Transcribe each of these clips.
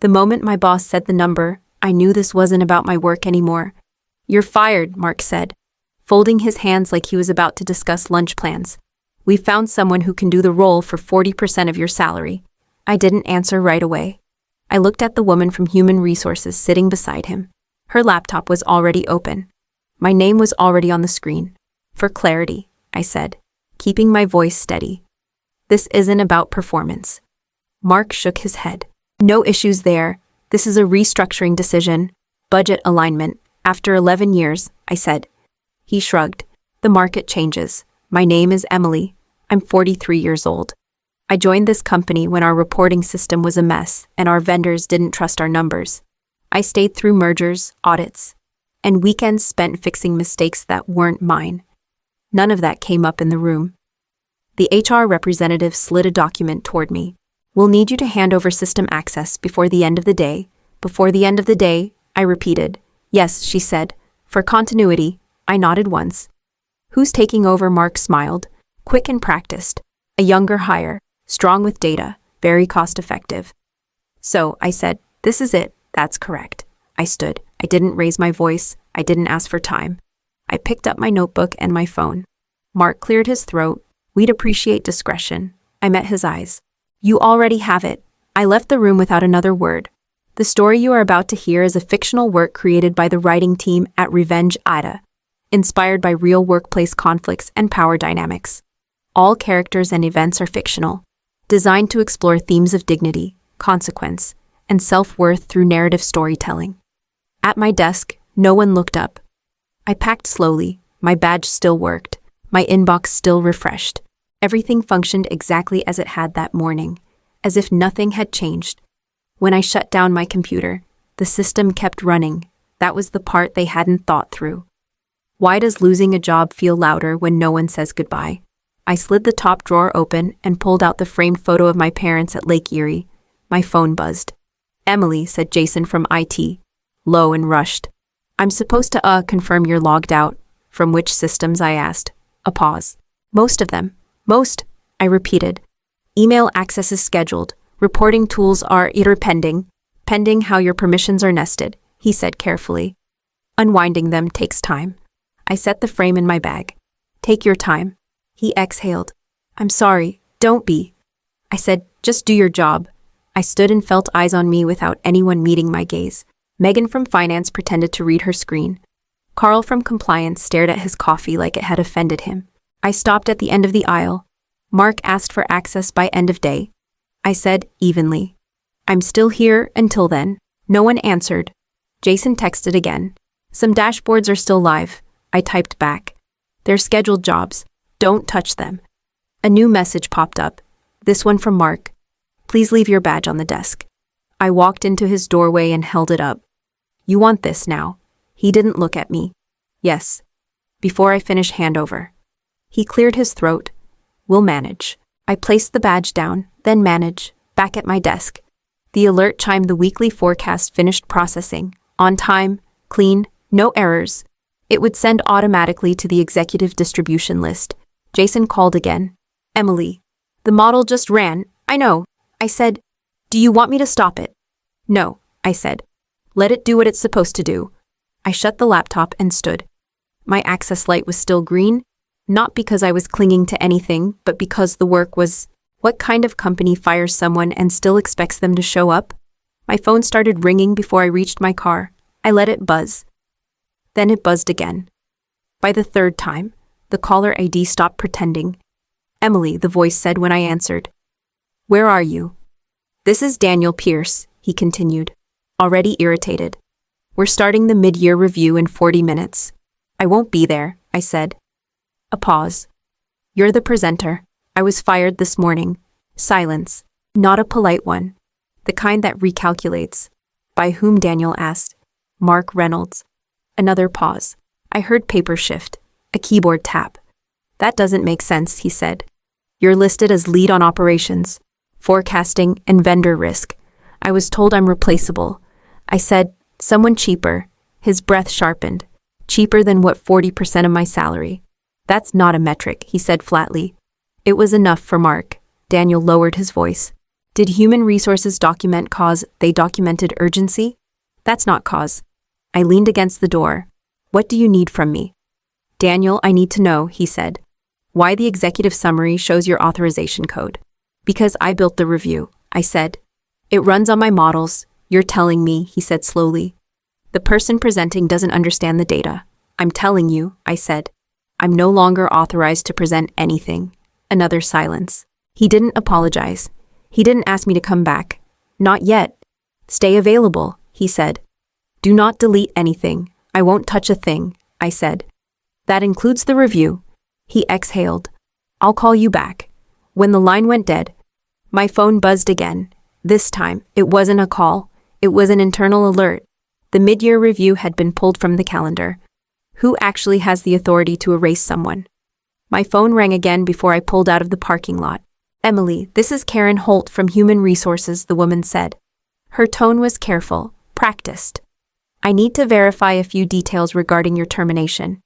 The moment my boss said the number, I knew this wasn't about my work anymore. "You're fired," Mark said, folding his hands like he was about to discuss lunch plans. "We found someone who can do the role for 40% of your salary." I didn't answer right away. I looked at the woman from Human Resources sitting beside him. Her laptop was already open. My name was already on the screen. "For clarity," I said, keeping my voice steady. "This isn't about performance." Mark shook his head. "No issues there. This is a restructuring decision. Budget alignment. After 11 years, I said. He shrugged. "The market changes. My name is Emily. I'm 43 years old. I joined this company when our reporting system was a mess and our vendors didn't trust our numbers. I stayed through mergers, audits, and weekends spent fixing mistakes that weren't mine. None of that came up in the room." The HR representative slid a document toward me. "We'll need you to hand over system access before the end of the day." "Before the end of the day," I repeated. "Yes," she said. "For continuity." I nodded once. "Who's taking over?" Mark smiled. "Quick and practiced. A younger hire, strong with data, very cost-effective." "So," I said, "this is it." "That's correct." I stood. I didn't raise my voice. I didn't ask for time. I picked up my notebook and my phone. Mark cleared his throat. "We'd appreciate discretion." I met his eyes. "You already have it." I left the room without another word. The story you are about to hear is a fictional work created by the writing team at Revenge AITA, inspired by real workplace conflicts and power dynamics. All characters and events are fictional, designed to explore themes of dignity, consequence, and self-worth through narrative storytelling. At my desk, no one looked up. I packed slowly. My badge still worked. My inbox still refreshed. Everything functioned exactly as it had that morning, as if nothing had changed. When I shut down my computer, the system kept running. That was the part they hadn't thought through. Why does losing a job feel louder when no one says goodbye? I slid the top drawer open and pulled out the framed photo of my parents at Lake Erie. My phone buzzed. "Emily," said Jason from IT, low and rushed. "I'm supposed to confirm you're logged out." "From which systems?" I asked. A pause. "Most of them." "Most," I repeated. "Email access is scheduled. Reporting tools are either pending how your permissions are nested," he said carefully. "Unwinding them takes time." I set the frame in my bag. "Take your time." He exhaled. "I'm sorry, don't be." I said, "Just do your job." I stood and felt eyes on me without anyone meeting my gaze. Megan from finance pretended to read her screen. Carl from compliance stared at his coffee like it had offended him. I stopped at the end of the aisle. Mark asked for access by end of day. I said evenly. "I'm still here until then." No one answered. Jason texted again. "Some dashboards are still live." I typed back. "They're scheduled jobs. Don't touch them." A new message popped up. This one from Mark. "Please leave your badge on the desk." I walked into his doorway and held it up. "You want this now?" He didn't look at me. "Yes." "Before I finish handover." He cleared his throat. "We'll manage." I placed the badge down, then manage, back at my desk. The alert chimed the weekly forecast finished processing. On time, clean, no errors. It would send automatically to the executive distribution list. Jason called again. "Emily, the model just ran." "I know." I said. "Do you want me to stop it?" "No," I said. "Let it do what it's supposed to do." I shut the laptop and stood. My access light was still green, not because I was clinging to anything, but because the work was... What kind of company fires someone and still expects them to show up? My phone started ringing before I reached my car. I let it buzz. Then it buzzed again. By the third time, the caller ID stopped pretending. "Emily," the voice said when I answered. "Where are you?" "This is Daniel Pierce," he continued, already irritated. "We're starting the mid-year review in 40 minutes. "I won't be there," I said. A pause. "You're the presenter. I was fired this morning." Silence. Not a polite one. The kind that recalculates. "By whom?" Daniel asked. "Mark Reynolds." Another pause. I heard paper shift. A keyboard tap. "That doesn't make sense," he said. "You're listed as lead on operations, forecasting, and vendor risk. I was told I'm replaceable." I said, "Someone cheaper." His breath sharpened. "Cheaper than what? 40% of my salary." "That's not a metric," he said flatly. It was enough for Mark. Daniel lowered his voice. Did human resources document cause? They documented urgency? That's not cause. I leaned against the door. What do you need from me? Daniel, I need to know, he said. Why the executive summary shows your authorization code. Because I built the review, I said. It runs on my models. You're telling me, he said slowly. The person presenting doesn't understand the data. I'm telling you, I said. I'm no longer authorized to present anything. Another silence. He didn't apologize. He didn't ask me to come back. Not yet. Stay available, he said. Do not delete anything. I won't touch a thing, I said. That includes the review. He exhaled. I'll call you back. When the line went dead, my phone buzzed again. This time, it wasn't a call. It was an internal alert. The mid-year review had been pulled from the calendar. Who actually has the authority to erase someone? My phone rang again before I pulled out of the parking lot. Emily, this is Karen Holt from Human Resources, the woman said. Her tone was careful, practiced. I need to verify a few details regarding your termination.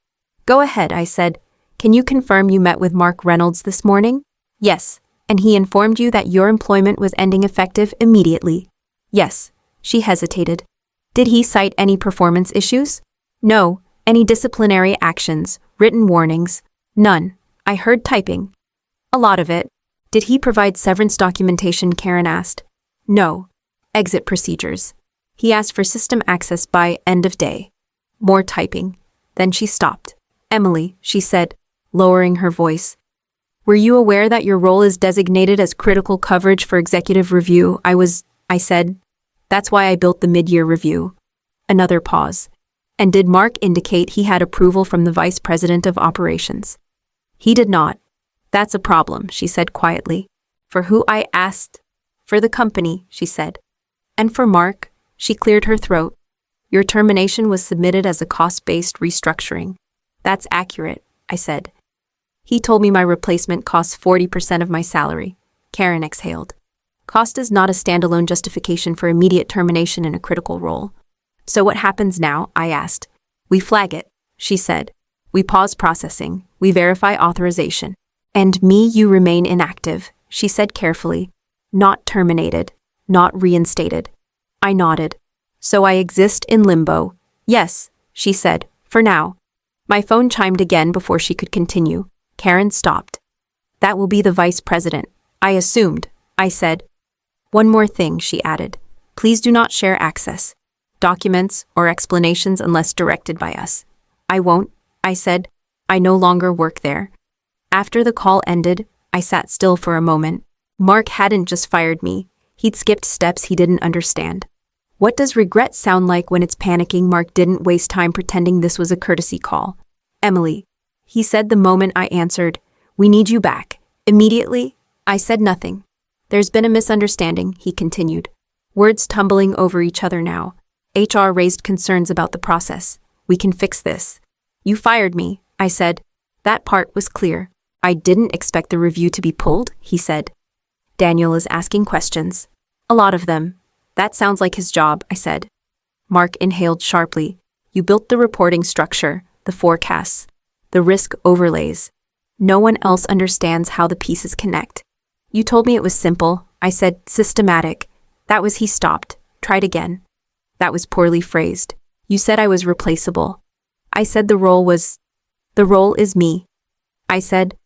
Go ahead, I said. Can you confirm you met with Mark Reynolds this morning? Yes, and he informed you that your employment was ending effective immediately. Yes, she hesitated. Did he cite any performance issues? No. Any disciplinary actions, written warnings? None. I heard typing. A lot of it. Did he provide severance documentation? Karen asked. No. Exit procedures. He asked for system access by end of day. More typing. Then she stopped. Emily, she said, lowering her voice. Were you aware that your role is designated as critical coverage for executive review? I said. That's why I built the mid-year review. Another pause. And did Mark indicate he had approval from the vice president of operations? He did not. That's a problem, she said quietly. For who? I asked. For the company, she said. And for Mark? She cleared her throat. Your termination was submitted as a cost-based restructuring. That's accurate, I said. He told me my replacement costs 40% of my salary. Karen exhaled. Cost is not a standalone justification for immediate termination in a critical role. So what happens now? I asked. We flag it, she said. We pause processing. We verify authorization. And you remain inactive, she said carefully. Not terminated. Not reinstated. I nodded. So I exist in limbo. Yes, she said, for now. My phone chimed again before she could continue. Karen stopped. That will be the vice president. I assumed, I said. One more thing, she added. Please do not share access, documents, or explanations unless directed by us. I won't, I said. I no longer work there. After the call ended, I sat still for a moment. Mark hadn't just fired me. He'd skipped steps he didn't understand. What does regret sound like when it's panicking? Mark didn't waste time pretending this was a courtesy call. Emily, he said the moment I answered, we need you back. Immediately? I said nothing. There's been a misunderstanding, he continued. Words tumbling over each other now. HR raised concerns about the process. We can fix this. You fired me, I said. That part was clear. I didn't expect the review to be pulled, he said. Daniel is asking questions. A lot of them. That sounds like his job, I said. Mark inhaled sharply. You built the reporting structure, the forecasts, the risk overlays. No one else understands how the pieces connect. You told me it was simple. I said systematic. That was he stopped. Tried again. That was poorly phrased. You said I was replaceable. I said the role is me. I said.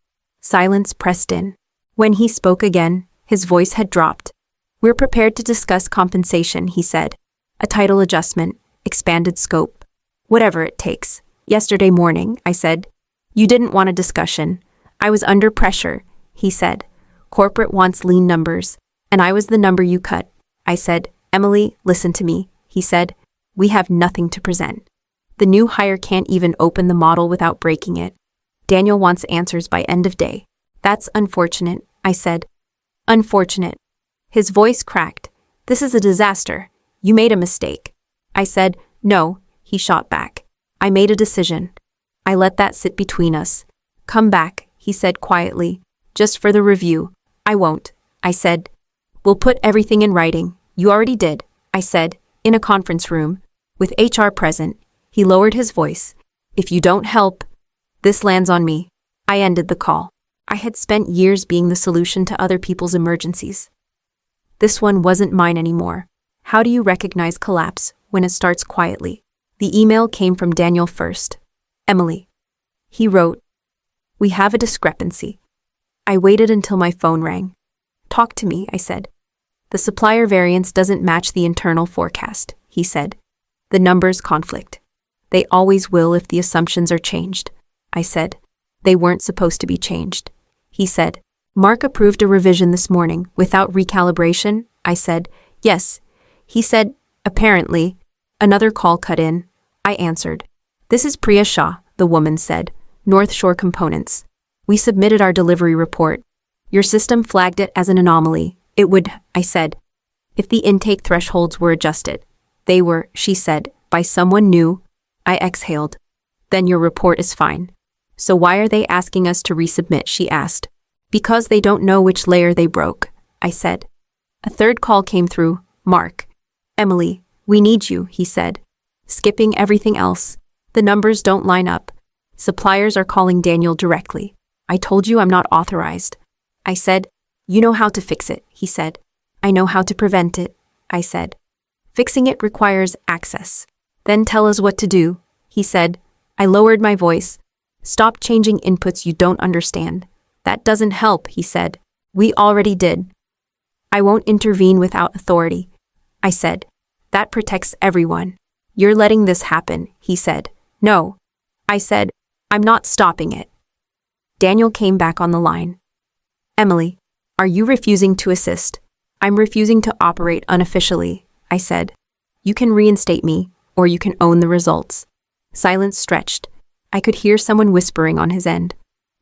Silence pressed in. When he spoke again, his voice had dropped. We're prepared to discuss compensation, he said. A title adjustment, expanded scope. Whatever it takes. Yesterday morning, I said. You didn't want a discussion. I was under pressure, he said. Corporate wants lean numbers, and I was the number you cut. I said, Emily, listen to me, he said. We have nothing to present. The new hire can't even open the model without breaking it. Daniel wants answers by end of day. That's unfortunate, I said. Unfortunate. His voice cracked. This is a disaster. You made a mistake. I said, no, he shot back. I made a decision. I let that sit between us. Come back, he said quietly. Just for the review. I won't, I said. We'll put everything in writing. You already did, I said, in a conference room. With HR present, he lowered his voice. If you don't help, this lands on me. I ended the call. I had spent years being the solution to other people's emergencies. This one wasn't mine anymore. How do you recognize collapse when it starts quietly? The email came from Daniel first. Emily. He wrote, "We have a discrepancy." I waited until my phone rang. "Talk to me," I said. "The supplier variance doesn't match the internal forecast," he said. "The numbers conflict." "They always will if the assumptions are changed," I said. "They weren't supposed to be changed," he said. "Mark approved a revision this morning without recalibration," I said. "Yes," he said. "Apparently." Another call cut in. I answered. "This is Priya Shah," the woman said. "North Shore Components. We submitted our delivery report. Your system flagged it as an anomaly. It would," I said, "if the intake thresholds were adjusted." "They were," she said, "by someone new." I exhaled. "Then your report is fine." "So why are they asking us to resubmit?" she asked. "Because they don't know which layer they broke," I said. A third call came through. "Mark." "Emily, we need you," he said. "Skipping everything else. The numbers don't line up. Suppliers are calling Daniel directly." "I told you I'm not authorized," I said. "You know how to fix it," he said. "I know how to prevent it," I said. "Fixing it requires access." "Then tell us what to do," he said. I lowered my voice. "Stop changing inputs you don't understand." "That doesn't help," he said. "We already did." "I won't intervene without authority," I said. "That protects everyone." "You're letting this happen," he said. "No," I said. "I'm not stopping it." Daniel came back on the line. "Emily, are you refusing to assist?" "I'm refusing to operate unofficially," I said. "You can reinstate me, or you can own the results." Silence stretched. I could hear someone whispering on his end.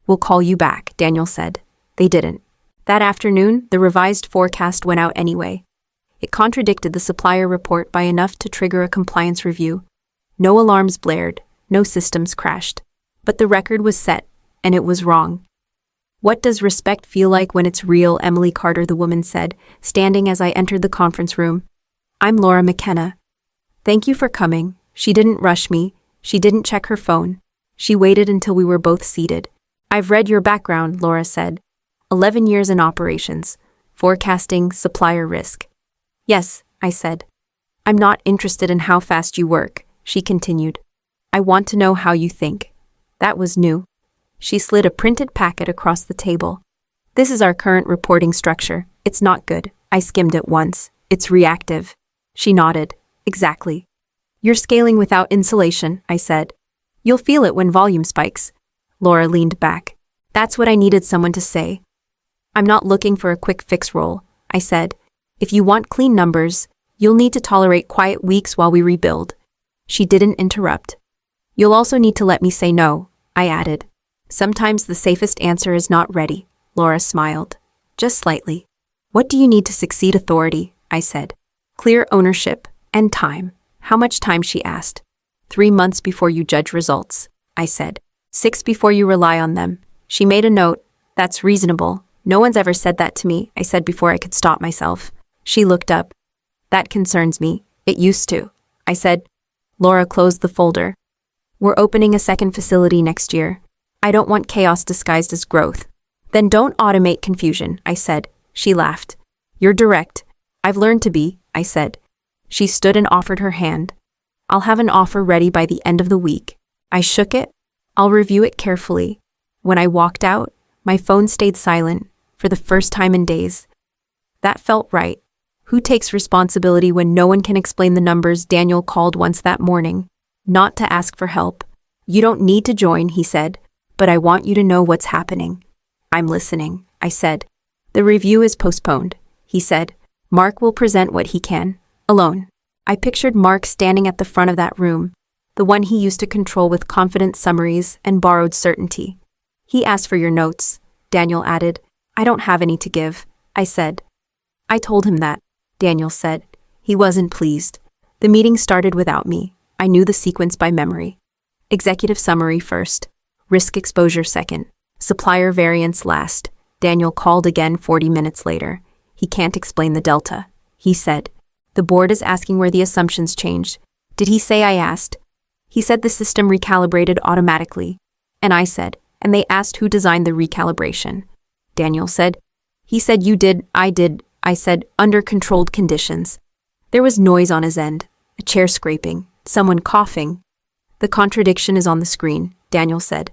"We'll call you back," Daniel said. They didn't. That afternoon, the revised forecast went out anyway. It contradicted the supplier report by enough to trigger a compliance review. No alarms blared, no systems crashed. But the record was set, and it was wrong. "What does respect feel like when it's real?" Emily Carter, the woman said, standing as I entered the conference room. "I'm Laura McKenna." "Thank you for coming." She didn't rush me. She didn't check her phone. She waited until we were both seated. "I've read your background," Laura said. 11 years in operations, forecasting, supplier risk." "Yes," I said. "I'm not interested in how fast you work," she continued. "I want to know how you think." That was new. She slid a printed packet across the table. "This is our current reporting structure. It's not good." I skimmed it once. "It's reactive." She nodded. "Exactly." "You're scaling without insulation," I said. "You'll feel it when volume spikes." Laura leaned back. "That's what I needed someone to say." "I'm not looking for a quick fix role," I said. "If you want clean numbers, you'll need to tolerate quiet weeks while we rebuild." She didn't interrupt. "You'll also need to let me say no," I added. "Sometimes the safest answer is not ready," Laura smiled. "Just slightly." "What do you need to succeed?" "Authority," I said. "Clear ownership, and time." "How much time?" she asked. 3 months before you judge results," I said. 6 before you rely on them. She made a note. "That's reasonable. No one's ever said that to me," I said before I could stop myself. She looked up. "That concerns me. It used to," I said. Laura closed the folder. "We're opening a second facility next year. I don't want chaos disguised as growth." "Then don't automate confusion," I said. She laughed. "You're direct." "I've learned to be," I said. She stood and offered her hand. "I'll have an offer ready by the end of the week." I shook it. "I'll review it carefully." When I walked out, my phone stayed silent, for the first time in days. That felt right. Who takes responsibility when no one can explain the numbers? Daniel called once that morning, not to ask for help. "You don't need to join," he said, "but I want you to know what's happening." "I'm listening," I said. "The review is postponed," he said. "Mark will present what he can, alone." I pictured Mark standing at the front of that room, the one he used to control with confident summaries and borrowed certainty. "He asked for your notes," Daniel added. "I don't have any to give," I said. "I told him that," Daniel said. He wasn't pleased. The meeting started without me. I knew the sequence by memory. Executive summary first, risk exposure second, supplier variance last. Daniel called again 40 minutes later. "He can't explain the delta," he said. "The board is asking where the assumptions changed." "Did he say?" I asked. "He said the system recalibrated automatically." And I said, "And they asked who designed the recalibration." Daniel said, "He said you did." "I did," I said, under controlled conditions. There was noise on his end, a chair scraping, someone coughing. The contradiction is on the screen, Daniel said.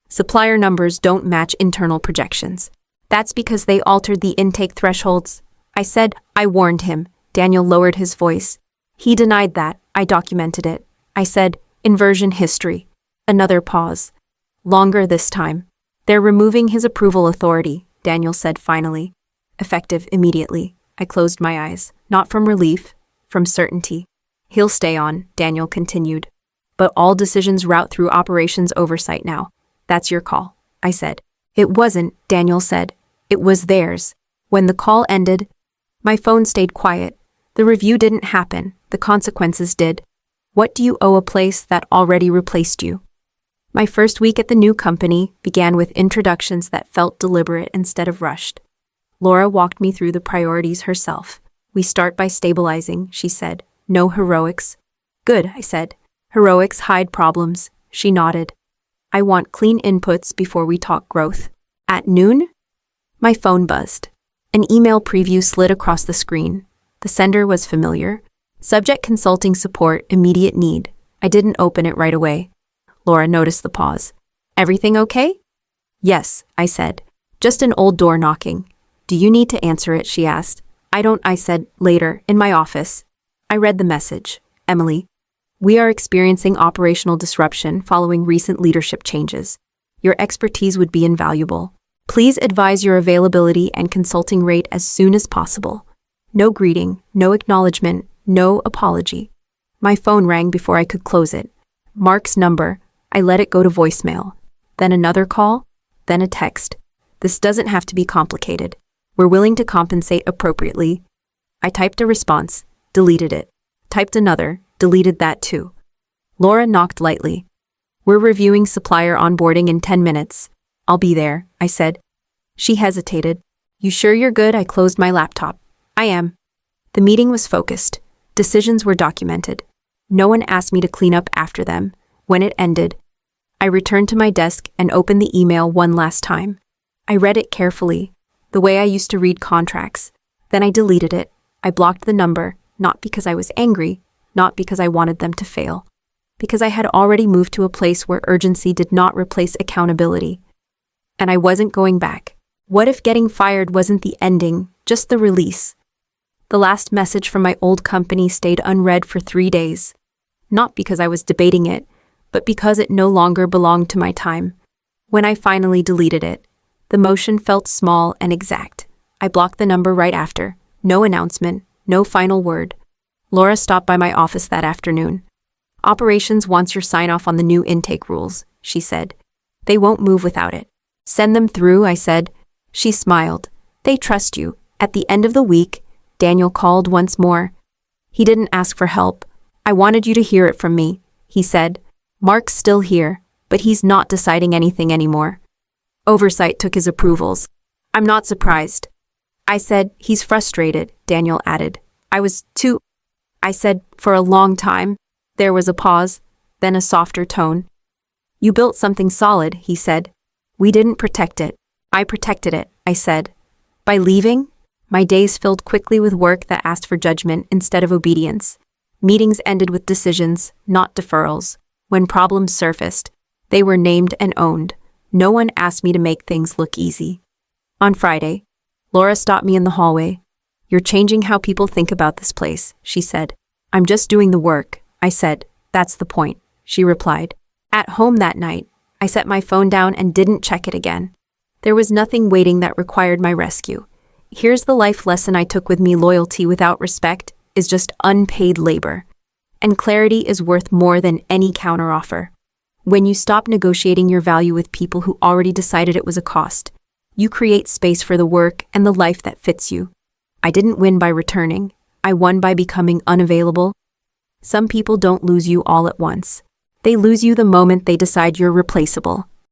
Supplier numbers don't match internal projections. That's because they altered the intake thresholds. I said, I warned him. Daniel lowered his voice. He denied that. I documented it. I said, inversion history. Another pause. Longer this time. They're removing his approval authority, Daniel said finally. Effective immediately. I closed my eyes. Not from relief, from certainty. He'll stay on, Daniel continued. But all decisions route through operations oversight now. That's your call, I said. It wasn't, Daniel said. It was theirs. When the call ended, my phone stayed quiet. The review didn't happen. The consequences did. What do you owe a place that already replaced you? My first week at the new company began with introductions that felt deliberate instead of rushed. Laura walked me through the priorities herself. We start by stabilizing, she said. No heroics. Good, I said. Heroics hide problems. She nodded. I want clean inputs before we talk growth. At noon? My phone buzzed. An email preview slid across the screen. The sender was familiar. Subject consulting support, immediate need. I didn't open it right away. Laura noticed the pause. Everything okay? Yes, I said. Just an old door knocking. Do you need to answer it, she asked. I don't, I said, later, in my office. I read the message. Emily. We are experiencing operational disruption following recent leadership changes. Your expertise would be invaluable. Please advise your availability and consulting rate as soon as possible. No greeting, no acknowledgement, no apology. My phone rang before I could close it. Mark's number. I let it go to voicemail. Then another call, then a text. This doesn't have to be complicated. We're willing to compensate appropriately. I typed a response, deleted it. Typed another, deleted that too. Laura knocked lightly. We're reviewing supplier onboarding in 10 minutes. I'll be there, I said. She hesitated. You sure you're good? I closed my laptop. I am. The meeting was focused. Decisions were documented. No one asked me to clean up after them. When it ended, I returned to my desk and opened the email one last time. I read it carefully, the way I used to read contracts. Then I deleted it. I blocked the number, not because I was angry, not because I wanted them to fail, because I had already moved to a place where urgency did not replace accountability. And I wasn't going back. What if getting fired wasn't the ending, just the release? The last message from my old company stayed unread for 3 days. Not because I was debating it, but because it no longer belonged to my time. When I finally deleted it, the motion felt small and exact. I blocked the number right after. No announcement, no final word. Laura stopped by my office that afternoon. Operations wants your sign-off on the new intake rules, she said. They won't move without it. Send them through, I said. She smiled. They trust you. At the end of the week, Daniel called once more. He didn't ask for help. I wanted you to hear it from me, he said. Mark's still here, but he's not deciding anything anymore. Oversight took his approvals. I'm not surprised. I said, he's frustrated, Daniel added. I said, for a long time. There was a pause, then a softer tone. You built something solid, he said. We didn't protect it. I protected it, I said. By leaving, my days filled quickly with work that asked for judgment instead of obedience. Meetings ended with decisions, not deferrals. When problems surfaced, they were named and owned. No one asked me to make things look easy. On Friday, Laura stopped me in the hallway. You're changing how people think about this place, she said. I'm just doing the work, I said. That's the point, she replied. At home that night, I set my phone down and didn't check it again. There was nothing waiting that required my rescue. Here's the life lesson I took with me: loyalty without respect is just unpaid labor. And clarity is worth more than any counteroffer. When you stop negotiating your value with people who already decided it was a cost, you create space for the work and the life that fits you. I didn't win by returning. I won by becoming unavailable. Some people don't lose you all at once. They lose you the moment they decide you're replaceable.